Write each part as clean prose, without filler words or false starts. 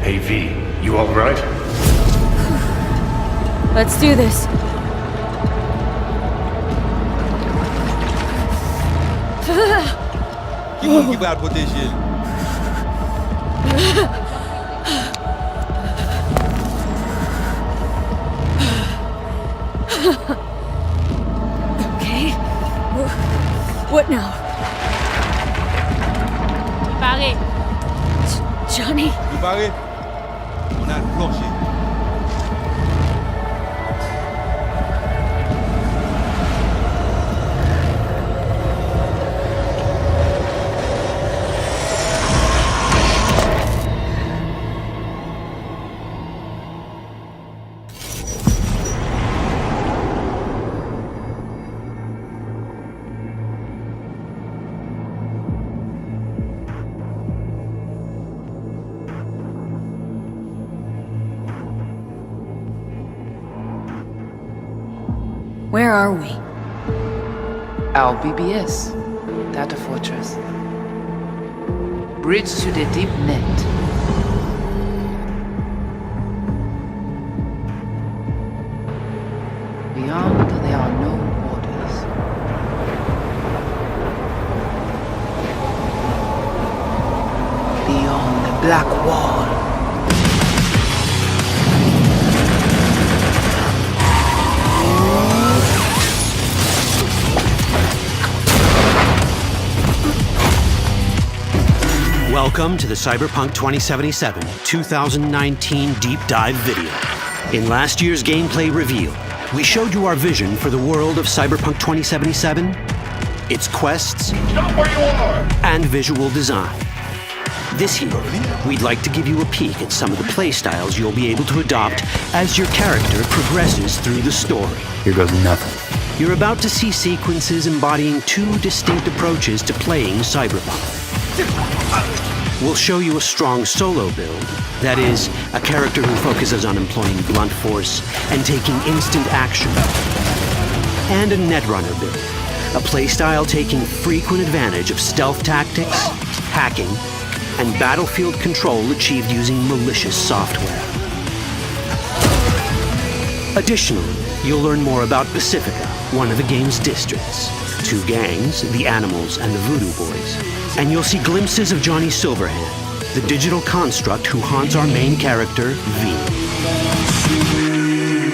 Hey V, you alright? Let's do this. Give out what this is. Okay. What now? Pareil. Johnny? You pareil? On a le plancher. Where are we? Our BBS, Data Fortress. Bridge to the deep net. Beyond, there are no borders. Beyond the black wall. Welcome to the Cyberpunk 2077 2019 Deep Dive video. In last year's gameplay reveal, we showed you our vision for the world of Cyberpunk 2077, its quests, and visual design. This year, we'd like to give you a peek at some of the playstyles you'll be able to adopt as your character progresses through the story. Here goes nothing. You're about to see sequences embodying two distinct approaches to playing Cyberpunk. We'll show you a strong solo build, that is, a character who focuses on employing blunt force and taking instant action, and a netrunner build, a playstyle taking frequent advantage of stealth tactics, hacking, and battlefield control achieved using malicious software. Additionally, you'll learn more about Pacifica, one of the game's districts, two gangs, the Animals and the Voodoo Boys, and you'll see glimpses of Johnny Silverhand, the digital construct who haunts our main character, V.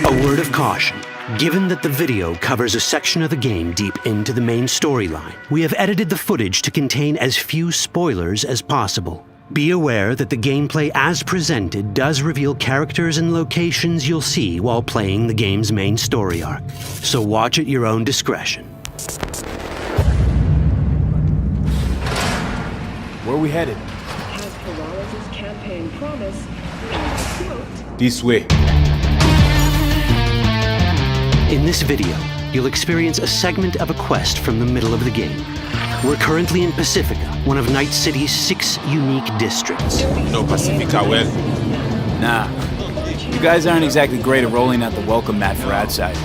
A word of caution. Given that the video covers a section of the game deep into the main storyline, we have edited the footage to contain as few spoilers as possible. Be aware that the gameplay as presented does reveal characters and locations you'll see while playing the game's main story arc, so watch at your own discretion. Where are we headed? This way. In this video, you'll experience a segment of a quest from the middle of the game. We're currently in Pacifica, one of Night City's 6 unique districts. No Pacifica, well? Nah. You guys aren't exactly great at rolling out the welcome mat for outsiders.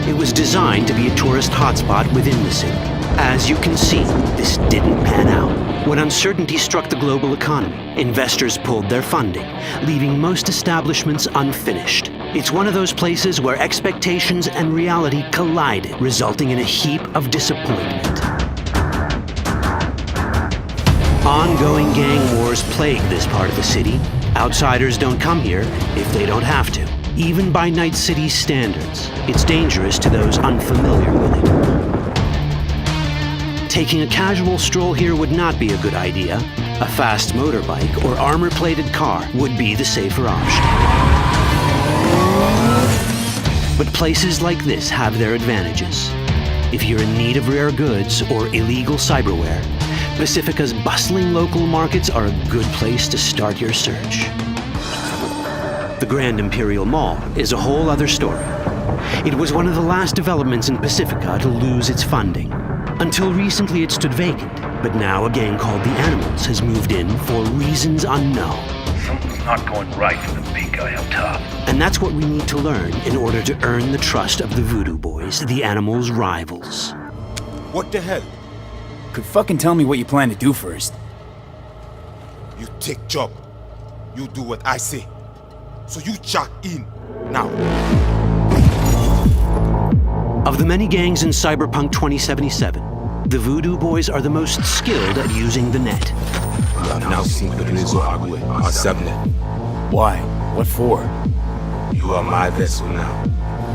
It was designed to be a tourist hotspot within the city. As you can see, this didn't pan out. When uncertainty struck the global economy, investors pulled their funding, leaving most establishments unfinished. It's one of those places where expectations and reality collided, resulting in a heap of disappointment. Ongoing gang wars plague this part of the city. Outsiders don't come here if they don't have to. Even by Night City's standards, it's dangerous to those unfamiliar with it. Taking a casual stroll here would not be a good idea. A fast motorbike or armor-plated car would be the safer option. But places like this have their advantages. If you're in need of rare goods or illegal cyberware, Pacifica's bustling local markets are a good place to start your search. The Grand Imperial Mall is a whole other story. It was one of the last developments in Pacifica to lose its funding. Until recently it stood vacant, but now a gang called the Animals has moved in for reasons unknown. Something's not going right for the big guy up top. And that's what we need to learn in order to earn the trust of the Voodoo Boys, the Animals' rivals. What the hell? Could fucking tell me what you plan to do first. You take job. You do what I say. So you chuck in now. Of the many gangs in Cyberpunk 2077, the Voodoo Boys are the most skilled at using the net. You have now seen the Rezo Agwe, our subnet. Why? What for? You are my vessel now.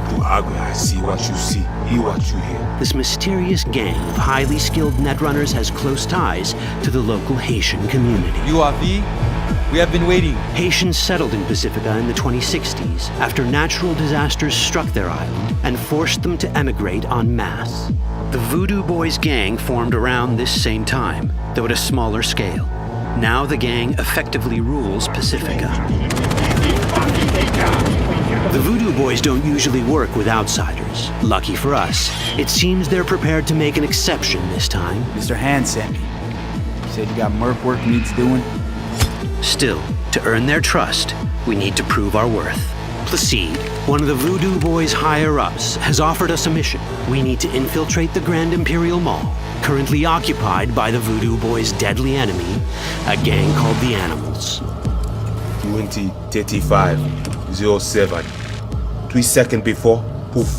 Through Agwe, I see what you see, hear what you hear. This mysterious gang of highly skilled netrunners has close ties to the local Haitian community. You are V? We have been waiting. Haitians settled in Pacifica in the 2060s after natural disasters struck their island and forced them to emigrate en masse. The Voodoo Boys gang formed around this same time, though at a smaller scale. Now the gang effectively rules Pacifica. The Voodoo Boys don't usually work with outsiders. Lucky for us, it seems they're prepared to make an exception this time. Mr. Hand sent me. He said you got merc work needs doing. Still, to earn their trust, we need to prove our worth. Placide, one of the Voodoo Boys' higher-ups, has offered us a mission. We need to infiltrate the Grand Imperial Mall, currently occupied by the Voodoo Boys' deadly enemy, a gang called the Animals. 2035-07. 3 seconds before, poof,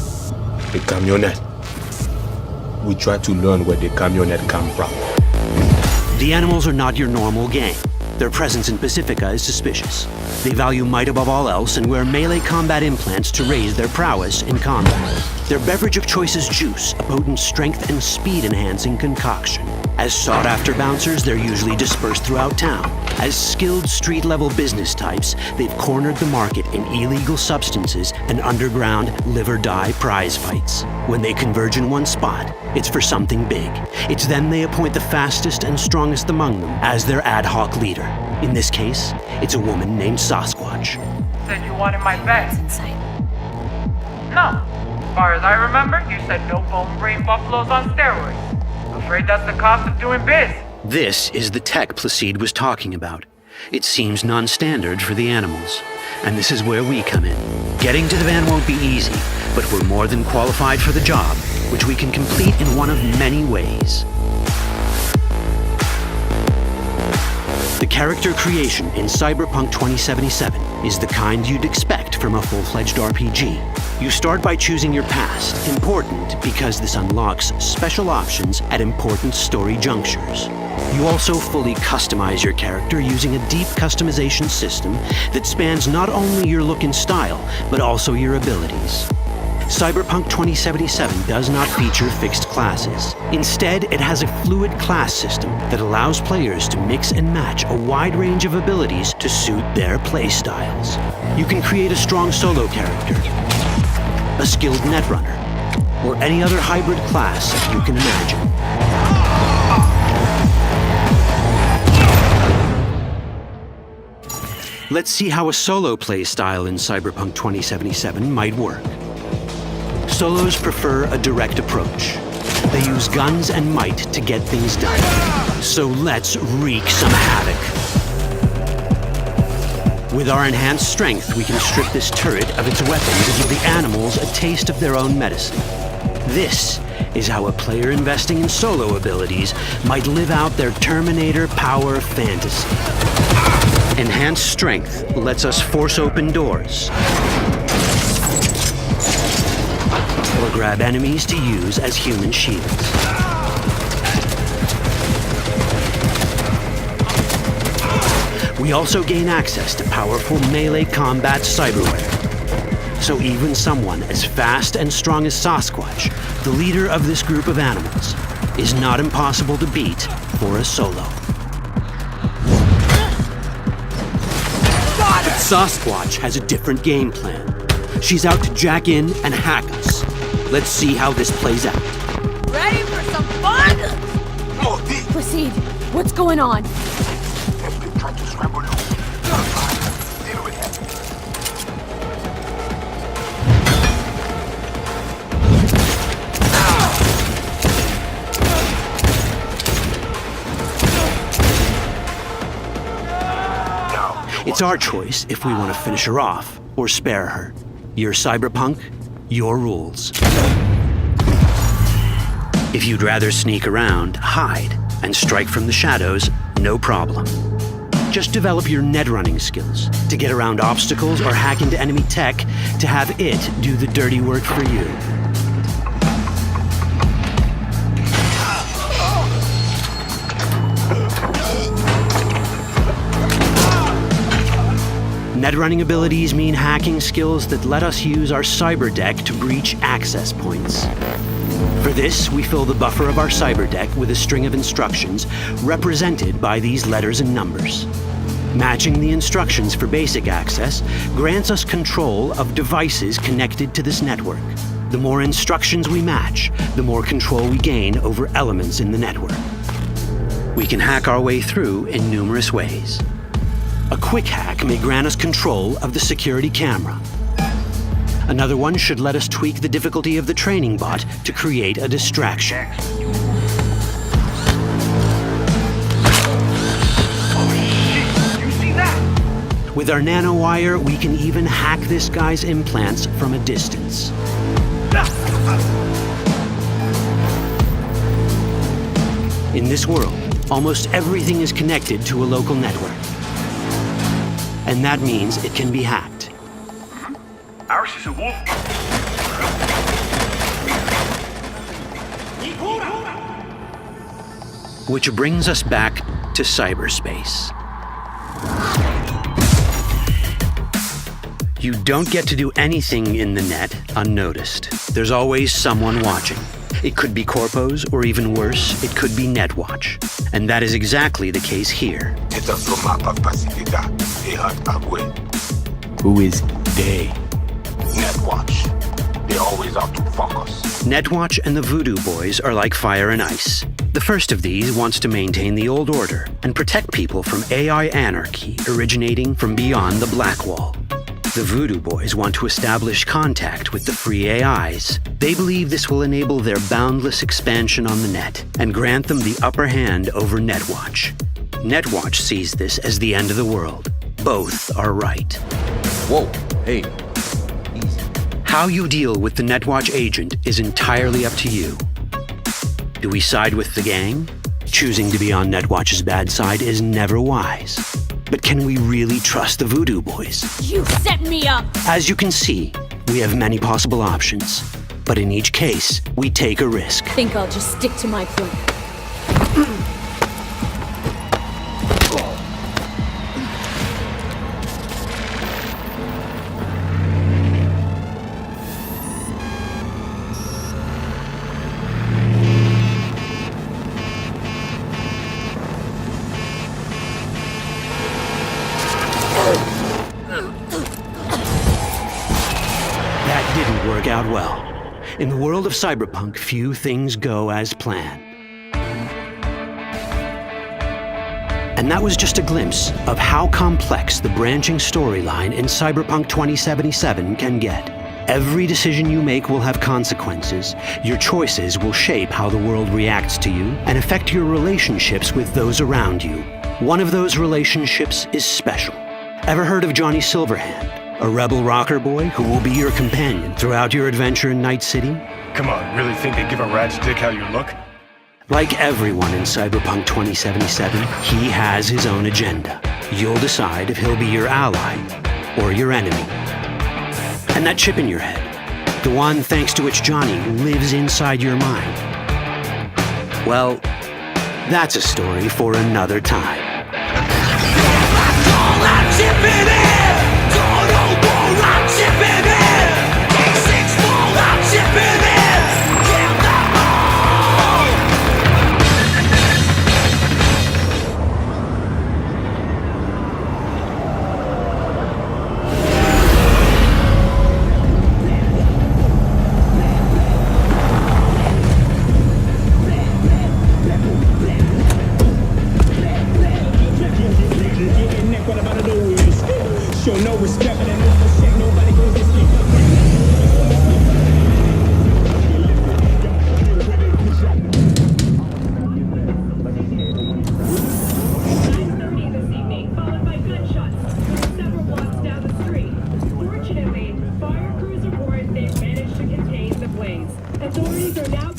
the camionette. We try to learn where the camionette come from. The Animals are not your normal gang. Their presence in Pacifica is suspicious. They value might above all else and wear melee combat implants to raise their prowess in combat. Their beverage of choice is juice, a potent strength and speed-enhancing concoction. As sought-after bouncers, they're usually dispersed throughout town. As skilled street-level business types, they've cornered the market in illegal substances and underground live-or-die prize fights. When they converge in one spot, it's for something big. It's then they appoint the fastest and strongest among them as their ad hoc leader. In this case, it's a woman named Sasquatch. Said you wanted my bed. Inside. No. As far as I remember, you said no bone brain buffaloes on steroids. Afraid that's the cost of doing biz. This is the tech Placide was talking about. It seems non-standard for the Animals. And this is where we come in. Getting to the van won't be easy, but we're more than qualified for the job, which we can complete in one of many ways. The character creation in Cyberpunk 2077 is the kind you'd expect from a full-fledged RPG. You start by choosing your past, important because this unlocks special options at important story junctures. You also fully customize your character using a deep customization system that spans not only your look and style, but also your abilities. Cyberpunk 2077 does not feature fixed classes. Instead, it has a fluid class system that allows players to mix and match a wide range of abilities to suit their playstyles. You can create a strong solo character, a skilled netrunner, or any other hybrid class you can imagine. Let's see how a solo playstyle in Cyberpunk 2077 might work. Solos prefer a direct approach. They use guns and might to get things done. So let's wreak some havoc. With our enhanced strength, we can strip this turret of its weapons and give the Animals a taste of their own medicine. This is how a player investing in solo abilities might live out their Terminator power fantasy. Enhanced strength lets us force open doors, or grab enemies to use as human shields. We also gain access to powerful melee combat cyberware. So even someone as fast and strong as Sasquatch, the leader of this group of animals, is not impossible to beat for a solo. But Sasquatch has a different game plan. She's out to jack in and hack us. Let's see how this plays out. Ready for some fun? Proceed. What's going on? It's our choice if we want to finish her off or spare her. You're Cyberpunk, your rules. If you'd rather sneak around, hide, and strike from the shadows, no problem. Just develop your net running skills to get around obstacles or hack into enemy tech to have it do the dirty work for you. Net running abilities mean hacking skills that let us use our cyber deck to breach access points. For this, we fill the buffer of our cyber deck with a string of instructions represented by these letters and numbers. Matching the instructions for basic access grants us control of devices connected to this network. The more instructions we match, the more control we gain over elements in the network. We can hack our way through in numerous ways. A quick hack may grant us control of the security camera. Another one should let us tweak the difficulty of the training bot to create a distraction. With our nanowire, we can even hack this guy's implants from a distance. In this world, almost everything is connected to a local network. And that means it can be hacked. Ours is a wolf. Which brings us back to cyberspace. You don't get to do anything in the net unnoticed. There's always someone watching. It could be corpos, or even worse, it could be Netwatch. And that is exactly the case here. Pacifica. Who is they? Netwatch. They always out to fuck us. Netwatch and the Voodoo Boys are like fire and ice. The first of these wants to maintain the old order and protect people from AI anarchy originating from beyond the Black Wall. The Voodoo Boys want to establish contact with the free AIs. They believe this will enable their boundless expansion on the net and grant them the upper hand over Netwatch. Netwatch sees this as the end of the world. Both are right. Whoa, hey, easy. How you deal with the Netwatch agent is entirely up to you. Do we side with the gang? Choosing to be on Netwatch's bad side is never wise. But can we really trust the Voodoo Boys? You set me up! As you can see, we have many possible options. But in each case, we take a risk. Think I'll just stick to my plan. Out well. In the world of Cyberpunk, few things go as planned. And that was just a glimpse of how complex the branching storyline in Cyberpunk 2077 can get. Every decision you make will have consequences. Your choices will shape how the world reacts to you and affect your relationships with those around you. One of those relationships is special. Ever heard of Johnny Silverhand? A rebel rocker boy who will be your companion throughout your adventure in Night City? Come on, really think they give a rat's dick how you look? Like everyone in Cyberpunk 2077, he has his own agenda. You'll decide if he'll be your ally or your enemy. And that chip in your head, the one thanks to which Johnny lives inside your mind, well, that's a story for another time.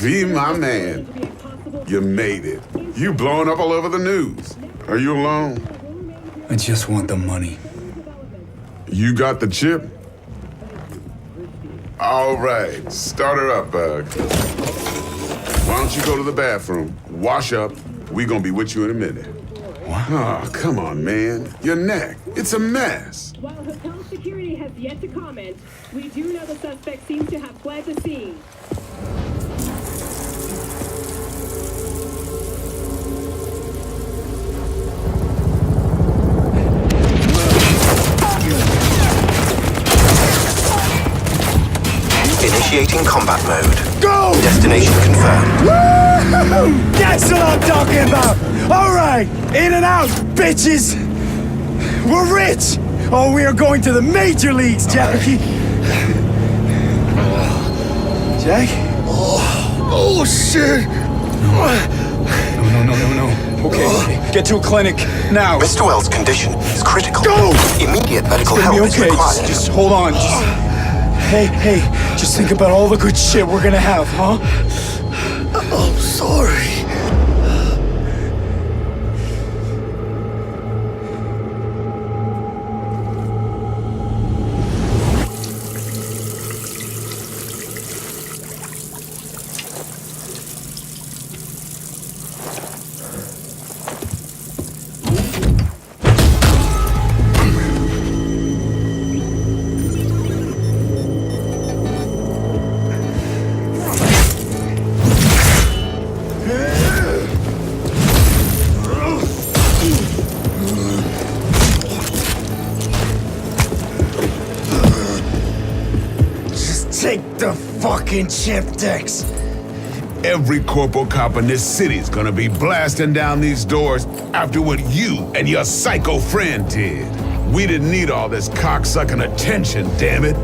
V, my man, you made it. You blowing up all over the news. Are you alone? I just want the money. You got the chip? All right, start her up, Bug. Why don't you go to the bathroom, wash up, we gonna be with you in a minute. What? Oh, come on, man. Your neck, it's a mess. While hotel security has yet to comment, we do know the suspect seems to have fled the scene. Initiating combat mode. Go! Destination confirmed. Woo! That's what I'm talking about! Alright! In and out, bitches! We're rich! Oh, we are going to the major leagues, Jackie! Jack? Oh, shit! No. Okay, get to a clinic, now! Mr. Wells' condition is critical. Go! Immediate medical It's gonna help be okay. is required. Just hold on. Hey, just think about all the good shit we're gonna have, huh? I'm sorry. Take the fucking chip decks. Every corporal cop in this city is gonna be blasting down these doors after what you and your psycho friend did. We didn't need all this cocksucking attention, damn it.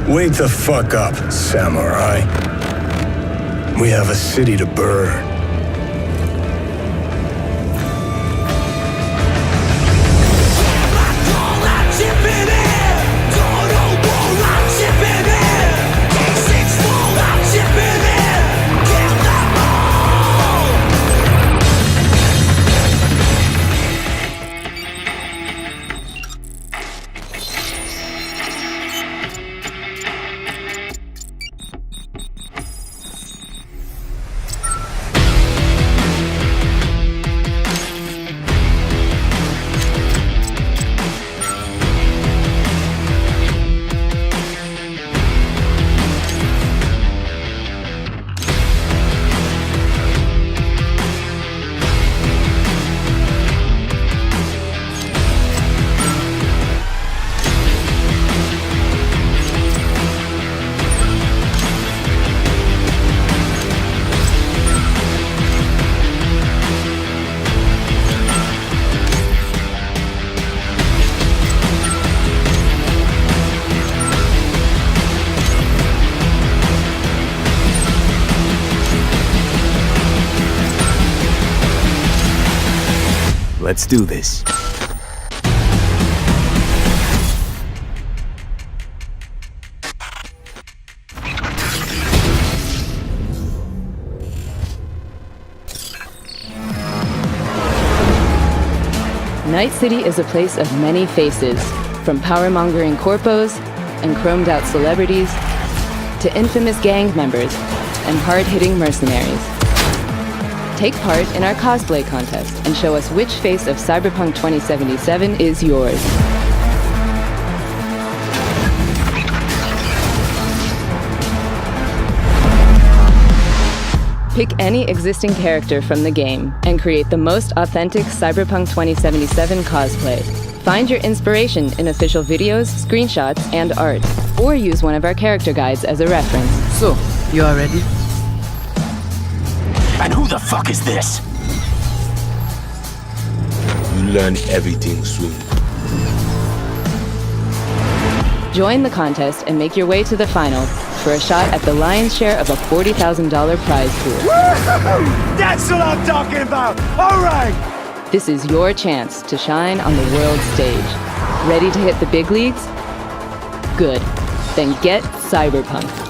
Wake the fuck up, samurai. We have a city to burn. Let's do this. Night City is a place of many faces, from power-mongering corpos and chromed-out celebrities to infamous gang members and hard-hitting mercenaries. Take part in our cosplay contest and show us which face of Cyberpunk 2077 is yours. Pick any existing character from the game and create the most authentic Cyberpunk 2077 cosplay. Find your inspiration in official videos, screenshots, and art, or use one of our character guides as a reference. So, you are ready? And who the fuck is this? You learn everything soon. Join the contest and make your way to the final for a shot at the lion's share of a $40,000 prize pool. Woo-hoo! That's what I'm talking about! All right! This is your chance to shine on the world stage. Ready to hit the big leagues? Good. Then get Cyberpunk.